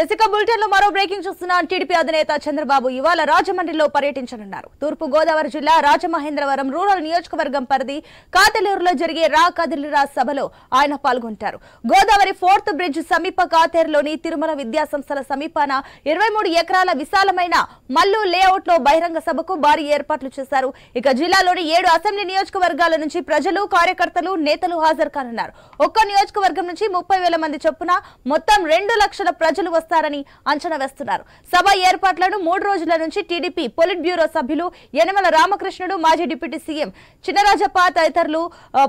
ఎసిక bulletin లో మరో breaking చూస్తున్నాం. టీడీపీ అధినేత చంద్రబాబు ఇవాళ రాజమండ్రిలో పర్యటించనున్నారు. తూర్పు గోదావరి జిల్లా రాజమహేంద్రవరం రూరల్ నియోజకవర్గం పరిధి కాతేలూరులో జరిగే రా కదిలిరా సభలో ఆయన పాల్గొంటారు. గోదావరి 4th బ్రిడ్జ్ సమీప కాతేరులోని తిరుమల విద్యాసంస్థల సమీపాన 23 ఎకరాల విశాలమైన మల్లు లేఅవుట్ లో బహిరంగ సభకు భారీ ఏర్పాట్లు చేశారు. ఇక జిల్లాలోని 7 అసెంబ్లీ నియోజకవర్గాల నుంచి ప్రజలు, కార్యకర్తలు, నేతలు హాజరు కానున్నారు. ఒక్క నియోజకవర్గం నుంచి 30,000 మంది చొప్పున మొత్తం 2 లక్షల ప్రజలు వస్తారని అంచనా వేస్తున్నారు. సభ ఏర్పాట్లను 3 రోజుల నుంచి టీడీపీ పొలిట్ బ్యూరో సభ్యులు యనమల రామకృష్ణుడు, మాజీ డిప్యూటీ సీఎం చినరాజప్ప తదితరులు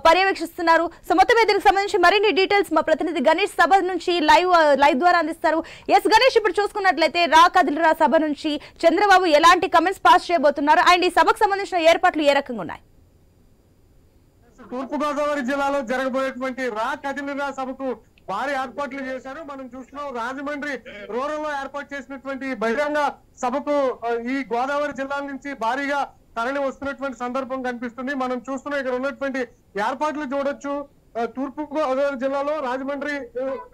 పర్యవేక్షిస్తున్నారు. సో మొత్తం దీనికి సంబంధించి మరిన్ని డీటెయిల్స్ మా ప్రతినిధి గణేష్ సభ నుంచి లైవ్ ద్వారా అందిస్తారు. ఎస్ గణేష్, ఇప్పుడు చూసుకున్నట్లయితే రా కదిలిరా సభ నుంచి చంద్రబాబు ఎలాంటి కమెంట్స్ పాస్ చేయబోతున్నారు అండ్ ఈ సభకు సంబంధించిన ఏర్పాట్లు ఏ రకంగా ఉన్నాయి? తూర్పు గోదావరి జిల్లాలో జరగబోయేటువంటి రా కదిలిరా సభకు భారీ ఏర్పాట్లు చేశారు. మనం చూస్తున్నాం రాజమండ్రి రూరల్ లో ఏర్పాటు చేసినటువంటి బహిరంగ సభకు ఈ గోదావరి జిల్లా నుంచి భారీగా తరలి వస్తున్నటువంటి సందర్భం కనిపిస్తుంది. మనం చూస్తున్నాం ఇక్కడ ఉన్నటువంటి ఏర్పాట్లు చూడొచ్చు. తూర్పు గోదావరి జిల్లాలో రాజమండ్రి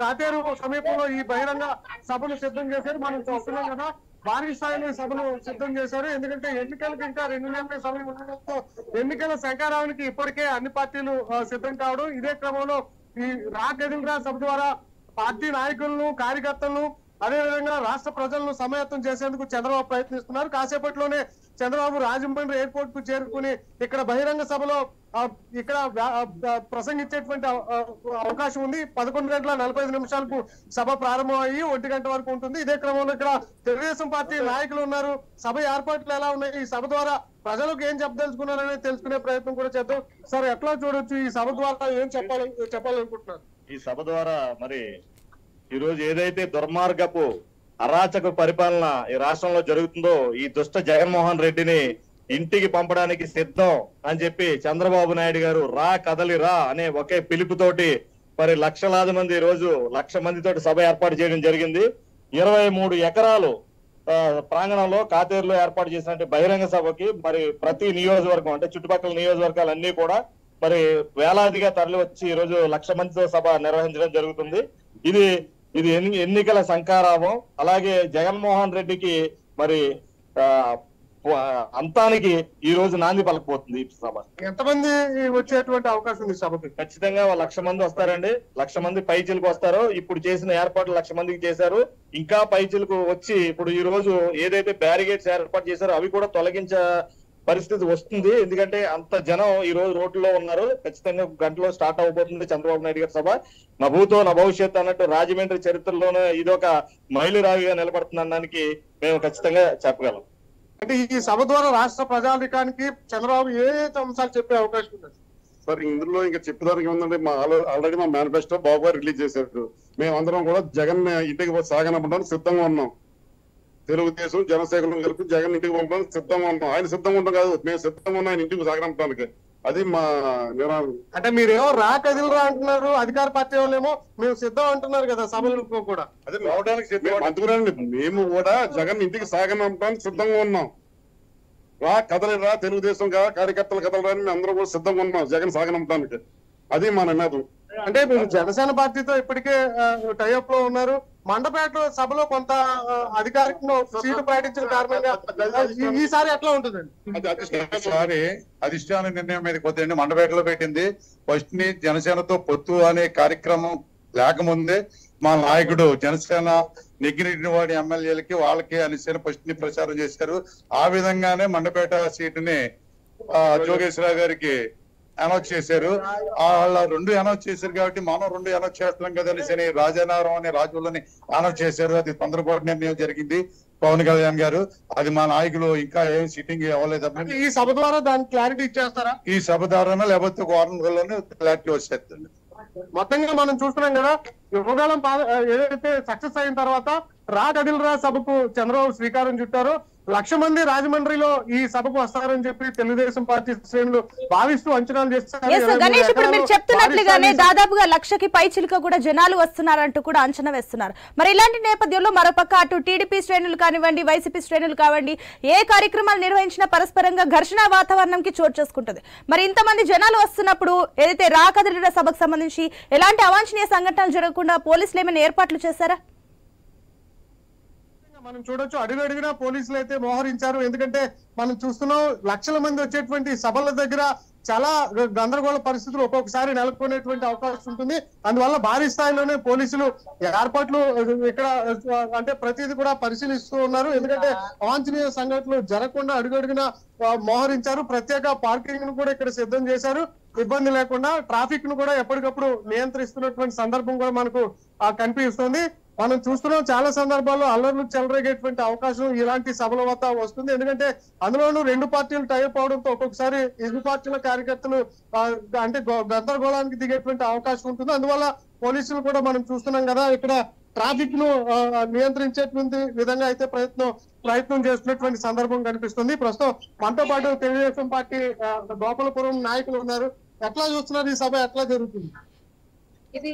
కాతేరు సమీపంలో ఈ బహిరంగ సభను సిద్ధం చేశారు. మనం చూస్తున్నాం కదా, భారీ స్థాయిలో సభను సిద్ధం చేశారు. ఎందుకంటే ఎన్నికలకు ఇంకా 2 నెలల సమయం ఉండడంతో ఎన్నికల శంఖారావానికి ఇప్పటికే అన్ని పార్టీలు సిద్ధం కావడం. ఇదే క్రమంలో ఈ రా కదిలిరా సభ ద్వారా పార్టీ నాయకులను, కార్యకర్తలను, అదేవిధంగా రాష్ట్ర ప్రజలను సమాయత్తం చేసేందుకు చంద్రబాబు ప్రయత్నిస్తున్నారు. కాసేపట్లోనే చంద్రబాబు రాజమండ్రి ఎయిర్పోర్ట్ కు చేరుకుని ఇక్కడ బహిరంగ సభలో ఇక్కడ ప్రసంగించేటువంటి అవకాశం ఉంది. 11:45 సభ ప్రారంభం అయ్యి 1 గంట వరకు ఉంటుంది. ఇదే క్రమంలో ఇక్కడ తెలుగుదేశం పార్టీ నాయకులు ఉన్నారు. సభ ఏర్పాట్లు ఎలా ఉన్నాయి, ఈ సభ ద్వారా ప్రజలకు ఏం చెప్పదలుచుకున్నారనేది తెలుసుకునే ప్రయత్నం కూడా చేద్దాం. సార్, ఎట్లా చూడొచ్చు ఈ సభ ద్వారా ఏం చెప్పాలనుకుంటున్నారు? ఈ సభ ద్వారా మరి ఈ రోజు ఏదైతే దుర్మార్గపు అరాచక పరిపాలన ఈ రాష్ట్రంలో జరుగుతుందో, ఈ దుష్ట జగన్మోహన్ రెడ్డిని ఇంటికి పంపడానికి సిద్ధం అని చెప్పి చంద్రబాబు నాయుడు గారు రా కదలిరా అనే ఒకే పిలుపుతోటి మరి లక్షలాది మంది ఈ రోజు 1,00,000 మందితోటి సభ ఏర్పాటు చేయడం జరిగింది. 23 ఎకరాలు ప్రాంగణంలో కాతేరులో ఏర్పాటు చేసినట్టు బహిరంగ సభకి మరి ప్రతి నియోజకవర్గం అంటే చుట్టుపక్కల నియోజకవర్గాలన్నీ కూడా మరి వేలాదిగా తరలి వచ్చి ఈ రోజు 1,00,000 మందితో సభ నిర్వహించడం జరుగుతుంది. ఇది ఎన్నికల శంఖారావం. అలాగే జగన్మోహన్ రెడ్డికి మరి అంతానికి ఈ రోజు నాంది పలకపోతుంది ఈ సభ. ఎంతమంది వచ్చేటువంటి అవకాశం ఉంది సభకి? ఖచ్చితంగా 1,00,000 మంది వస్తారండి. 1,00,000 మంది పైచిలకు వస్తారు. ఇప్పుడు చేసిన ఏర్పాట్లు 1,00,000 మందికి చేశారు. ఇంకా పైచిలకు వచ్చి ఇప్పుడు ఈ రోజు ఏదైతే బ్యారిగేడ్స్ ఏర్పాటు చేశారో అవి కూడా తొలగించే పరిస్థితి వస్తుంది. ఎందుకంటే అంత జనం ఈ రోజు రోడ్లలో ఉన్నారు. ఖచ్చితంగా గంటలో స్టార్ట్ అవబోతుంది చంద్రబాబు నాయుడు గారి సభ. నా భూతో నా భవిష్యత్తు అన్నట్టు రాజమండ్రి చరిత్రలోనే ఇదొక మైలురాయిగా నిలబడుతుందనడానికి మేము ఖచ్చితంగా చెప్పగలం. అంటే ఈ సభ ద్వారా రాష్ట్ర ప్రజాధికారానికి చంద్రబాబు ఏ అంశాలు చెప్పే అవకాశం ఉంది సార్? ఇందులో ఇంకా చెప్పడానికి ఏముందంటే ఆల్రెడీ మా మేనిఫెస్టో బాబు గారు రిలీజ్ చేశారు. మేమందరం కూడా జగన్ ఇంటికి సాగనంపడానికి సిద్ధంగా ఉన్నాం. తెలుగుదేశం, జనసేన కలిపి జగన్ ఇంటికి పంపడానికి సిద్ధంగా ఉన్నాం. ఆయన సిద్ధంగా ఉంటాం కాదు, మేము సిద్ధంగా ఉన్నాం ఆయన ఇంటికి సాగనంపడానికి. అది మా నిర్ణయం. అంటే మీరేమో రా కదిలిరా అంటున్నారు, అధికార పార్టీ వాళ్ళేమో మేము సిద్ధం అంటున్నారు కదా సభలకు కూడా. అదే రావడానికి అందుకురండి, మేము కూడా జగన్ ఇంటికి సాగనంపడానికి సిద్ధంగా ఉన్నాం. రా కదలిరా, తెలుగుదేశం కార్యకర్తలు కదలరా మేము అందరం కూడా సిద్ధంగా ఉన్నాం జగన్ సాగనంపడానికి. అది మా నిర్ణయం. అంటే మీరు జనసేన పార్టీతో ఇప్పటికే టైఅప్ లో ఉన్నారు. మండపేట సభలో కొంత అధికారికంగా సీటు ప్రకటించిన కారణంగా ఈసారి ఎట్లా ఉంటుందండి? ఈసారి అధిష్టాన నిర్ణయం మీద కొద్ది మండపేటలో పెట్టింది. ఫస్ట్ ని జనసేనతో పొత్తు అనే కార్యక్రమం లేకముందే మా నాయకుడు జనసేన నెగ్గిన వాడి ఎమ్మెల్యేలకి వాళ్ళకి అనేసి ఫస్ట్ ని ప్రచారం చేశారు. ఆ విధంగానే మండపేట సీటుని జోగేశ్వరరావు గారికి అనౌన్స్ చేశారు. వాళ్ళ 2 అనౌన్స్ చేశారు కాబట్టి మనం 2 అనౌన్స్ చేస్తున్నాం కదా అనేసి రాజానగరం అనే రాజులని అనౌన్స్ చేశారు. అది తొందరపాటు నిర్ణయం జరిగింది పవన్ కళ్యాణ్ గారు. అది మా నాయకులు ఇంకా ఏం సిట్టింగ్ అవ్వలేదండి. ఈ సభ ద్వారా దానికి క్లారిటీ ఇచ్చేస్తారా? ఈ సభ ద్వారానే లేకపోతే 1 వారం రోజుల్లోనే క్లారిటీ వచ్చేస్తుంది. మొత్తంగా మనం చూస్తున్నాం కదా, యువగాలం ఏదైతే సక్సెస్ అయిన తర్వాత రా కదిలిరా సభకు చంద్రబాబు శ్రీకారం చుట్టారు. 1,00,000 మంది రాజమండ్రిలో ఈ సభకు వస్తారని చెప్పి తెలుగుదేశం పార్టీ శ్రేణులు భావిస్తూ అంచనాలు చేస్తారు. గణేష్, ఇప్పుడు మీరు చెప్తున్నట్లుగానే దాదాపుగా 1,00,000కి పై చిలుక కూడా జనాలు వస్తున్నారంటూ కూడా అంచనా వేస్తున్నారు. మరి ఇలాంటి నేపథ్యంలో మరోపక్క అటు టీడీపీ శ్రేణులు కానివ్వండి, వైసీపీ శ్రేణులు కానివ్వండి, ఏ కార్యక్రమాలు నిర్వహించినా పరస్పరంగా ఘర్షణ వాతావరణంకి చోటు చేసుకుంటుంది. మరి ఇంతమంది జనాలు వస్తున్నప్పుడు ఏదైతే రా కదిలిరా సభకు సంబంధించి ఎలాంటి అవాంఛనీయ సంఘటనలు జరగకుండా పోలీసులు ఏమైనా ఏర్పాట్లు చేశారా? మనం చూడొచ్చు, అడుగడుగునా పోలీసులు అయితే మోహరించారు. ఎందుకంటే మనం చూస్తున్నాం లక్షల మంది వచ్చేటువంటి సభల దగ్గర చాలా గందరగోళ పరిస్థితులు ఒక్కొక్కసారి నెలకొనేటువంటి అవకాశం ఉంటుంది. అందువల్ల భారీ స్థాయిలోనే పోలీసులు ఏర్పాట్లు ఇక్కడ అంటే ప్రతిదీ కూడా పరిశీలిస్తూ ఉన్నారు. ఎందుకంటే అవాంఛనీయ సంఘటనలు జరగకుండా అడుగడుగునా మోహరించారు. ప్రత్యేక పార్కింగ్ ను కూడా ఇక్కడ సిద్ధం చేశారు. ఇబ్బంది లేకుండా ట్రాఫిక్ ను కూడా ఎప్పటికప్పుడు నియంత్రిస్తున్నటువంటి సందర్భం కూడా మనకు కనిపిస్తుంది. మనం చూస్తున్నాం చాలా సందర్భాల్లో అల్లర్లు చెలరేగేటువంటి అవకాశం ఇలాంటి సభల వద్ద వస్తుంది. ఎందుకంటే అందులోనూ రెండు పార్టీలు టైప్ అవడంతో ఒక్కొక్కసారి ఇరు పార్టీల కార్యకర్తలు అంటే గందరగోళానికి దిగేటువంటి అవకాశం ఉంటుంది. అందువల్ల పోలీసులు కూడా మనం చూస్తున్నాం కదా, ఇక్కడ ట్రాఫిక్ ను నియంత్రించేటువంటి విధంగా అయితే ప్రయత్నం చేస్తున్నటువంటి సందర్భం కనిపిస్తుంది. ప్రస్తుతం మనతో పాటు తెలుగుదేశం పార్టీ గోపాలపురం నాయకులు ఉన్నారు. ఎట్లా చూస్తున్నారు, ఈ సభ ఎట్లా జరుగుతుంది? ఇది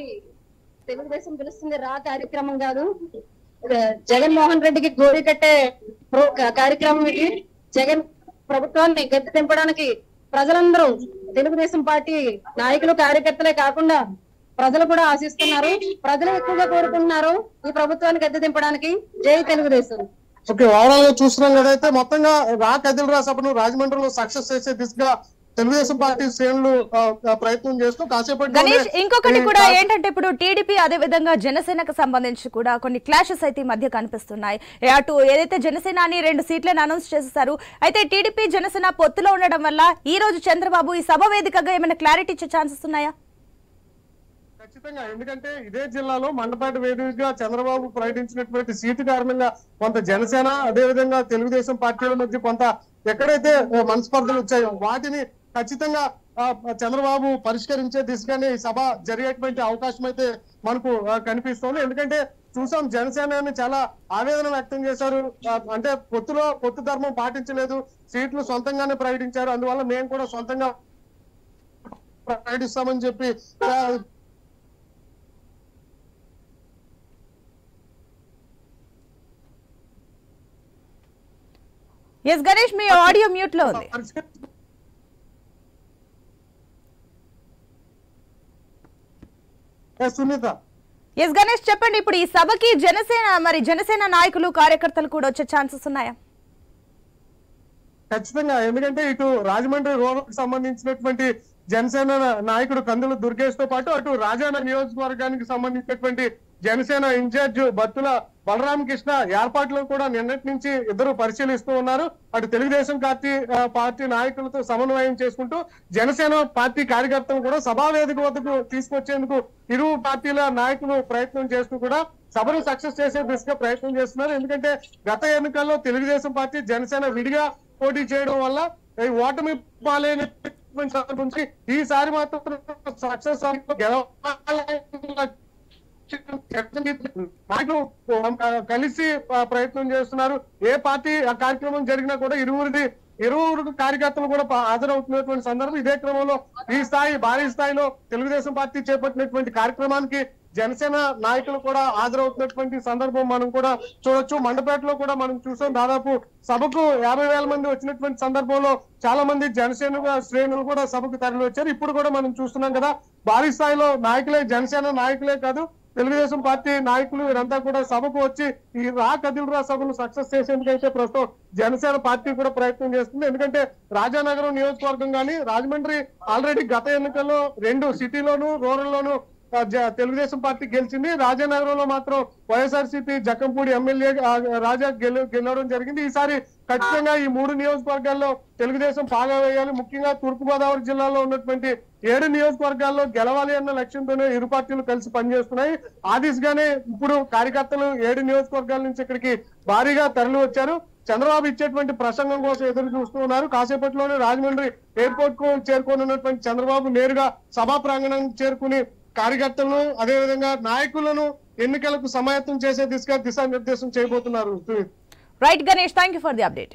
తెలుగుదేశం పిలుస్తుంది రా కార్యక్రమం కాదు, జగన్మోహన్ రెడ్డికి గోరి కట్టే కార్యక్రమం. ఇది జగన్ ప్రభుత్వాన్ని గద్దె దింపడానికి ప్రజలందరూ తెలుగుదేశం పార్టీ నాయకులు కార్యకర్తలే కాకుండా ప్రజలు కూడా ఆశిస్తున్నారు. ప్రజలు ఎక్కువగా కోరుకుంటున్నారు ఈ ప్రభుత్వాన్ని గద్దె దింపడానికి. జై తెలుగుదేశం. ఓకే, ఓవరాల్ గా చూస్తున్నాం కదైతే మొత్తంగా రా కదిలిరా సభను రాజమండ్రిలో సక్సెస్ చేసే దిశగా తెలుగుదేశం పార్టీ శ్రేణులు ప్రయత్నం చేస్తూ కాసేపటి గణేష్, ఇంకొకటి కూడా ఏంటంటే ఇప్పుడు టీడీపీ అదే విధంగా జనసేనకు సంబంధించి కూడా కొన్ని క్లాషెస్ అయితే ఈ మధ్య కనిపిస్తున్నాయి. అటు ఏదైతే జనసేన అని 2 సీట్లను అనౌన్స్ చేసేసారు. అయితే టీడీపీ జనసేన పొత్తులో ఉండడం వల్ల ఈ రోజు చంద్రబాబు ఈ సభ వేదికగా ఏమైనా క్లారిటీ ఇచ్చే ఛాన్సెస్ ఉన్నాయా? ఖచ్చితంగా, ఎందుకంటే ఇదే జిల్లాలో మండపేట వేదికగా చంద్రబాబు ప్రకటించినటువంటి సీటు కారణంగా కొంత జనసేన అదేవిధంగా తెలుగుదేశం పార్టీల మధ్య కొంత ఎక్కడైతే మనస్పర్ధలు వచ్చాయో వాటిని ఖచ్చితంగా చంద్రబాబు పరిష్కరించే దిశగానే ఈ సభ జరిగేటువంటి అవకాశం అయితే మనకు కనిపిస్తోంది. ఎందుకంటే చూసాం జనసేన చాలా ఆవేదన వ్యక్తం చేశారు. అంటే పొత్తు ధర్మం పాటించలేదు, సీట్లు సొంతంగానే ప్రకటించారు. అందువల్ల మేము కూడా సొంతంగా ప్రకటిస్తామని చెప్పి ఎస్ గణేష్, మీ ఆడియో మ్యూట్ లో ఉంది. సునీత, ఎస్ గణేష్ చెప్పండి, ఇప్పుడు ఈ సభకి జనసేన నాయకులు కార్యకర్తలు కూడా వచ్చే ఛాన్సెస్ ఉన్నాయా? ఖచ్చితంగా, ఎందుకంటే ఇటు రాజమండ్రి రూరల్ కి సంబంధించినటువంటి జనసేన నాయకుడు కందుల దుర్గేష్ తో పాటు అటు రాజాన నియోజకవర్గానికి సంబంధించినటువంటి జనసేన ఇన్ఛార్జ్ బత్తుల బలరామకృష్ణ ఏర్పాట్లను కూడా నిన్నటి నుంచి ఇద్దరు పరిశీలిస్తూ ఉన్నారు. అటు తెలుగుదేశం పార్టీ నాయకులతో సమన్వయం చేసుకుంటూ జనసేన పార్టీ కార్యకర్తలు కూడా సభా వేదిక వద్దకు తీసుకొచ్చేందుకు ఇరు పార్టీల నాయకులు ప్రయత్నం చేస్తూ కూడా సభను సక్సెస్ చేసే దిశగా ప్రయత్నం చేస్తున్నారు. ఎందుకంటే గత ఎన్నికల్లో తెలుగుదేశం పార్టీ జనసేన విడిగా పోటీ చేయడం వల్ల ఓటమి పాలైన ఈసారి మాత్రం సక్సెస్ నాయకులు కలిసి ప్రయత్నం చేస్తున్నారు. ఏ పార్టీ కార్యక్రమం జరిగినా కూడా ఇరువురు కార్యకర్తలు కూడా హాజరవుతున్నటువంటి సందర్భం. ఇదే క్రమంలో భారీ స్థాయిలో తెలుగుదేశం పార్టీ చేపట్టినటువంటి కార్యక్రమానికి జనసేన నాయకులు కూడా హాజరవుతున్నటువంటి సందర్భం మనం కూడా చూడొచ్చు. మండపేటలో కూడా మనం చూసాం, దాదాపు సభకు 50,000 మంది వచ్చినటువంటి సందర్భంలో చాలా మంది జనసేన శ్రేణులు కూడా సభకు తరలి వచ్చారు. ఇప్పుడు కూడా మనం చూస్తున్నాం కదా, భారీ స్థాయిలో నాయకులే, జనసేన నాయకులే కాదు తెలుగుదేశం పార్టీ నాయకులు వీరంతా కూడా సభకు వచ్చి ఈ రా కదిలిరా సభను సక్సెస్ చేసేందుకైతే ప్రస్తుతం జనసేన పార్టీ కూడా ప్రయత్నం చేస్తుంది. ఎందుకంటే రాజానగరం నియోజకవర్గం కానీ రాజమండ్రి ఆల్రెడీ గత ఎన్నికల్లో 2 సిటీలోను రూరల్ లోను తెలుగుదేశం పార్టీ గెలిచింది. రాజానగరంలో మాత్రం వైఎస్ఆర్సీపీ జక్కంపూడి ఎమ్మెల్యే రాజా గెలవడం జరిగింది. ఈసారి ఖచ్చితంగా ఈ 3 నియోజకవర్గాల్లో తెలుగుదేశం బాగా వేయాలి. ముఖ్యంగా తూర్పుగోదావరి జిల్లాలో ఉన్నటువంటి 7 నియోజకవర్గాల్లో గెలవాలి అన్న లక్ష్యంతోనే ఇరు పార్టీలు కలిసి పనిచేస్తున్నాయి. ఆ దిశగానే ఇప్పుడు కార్యకర్తలు 7 నియోజకవర్గాల నుంచి ఇక్కడికి భారీగా తరలి వచ్చారు. చంద్రబాబు ఇచ్చేటువంటి ప్రసంగం కోసం ఎదురు చూస్తూ ఉన్నారు. కాసేపట్లోనే రాజమండ్రి ఎయిర్పోర్ట్ కు చేరుకోనున్నటువంటి చంద్రబాబు నేరుగా సభా ప్రాంగణం చేరుకుని కార్యకర్తలను అదేవిధంగా నాయకులను ఎన్నికలకు సమాయత్తం చేసే దిశగా దిశానిర్దేశం చేయబోతున్నారు. Right Ganesh, thank you for the update.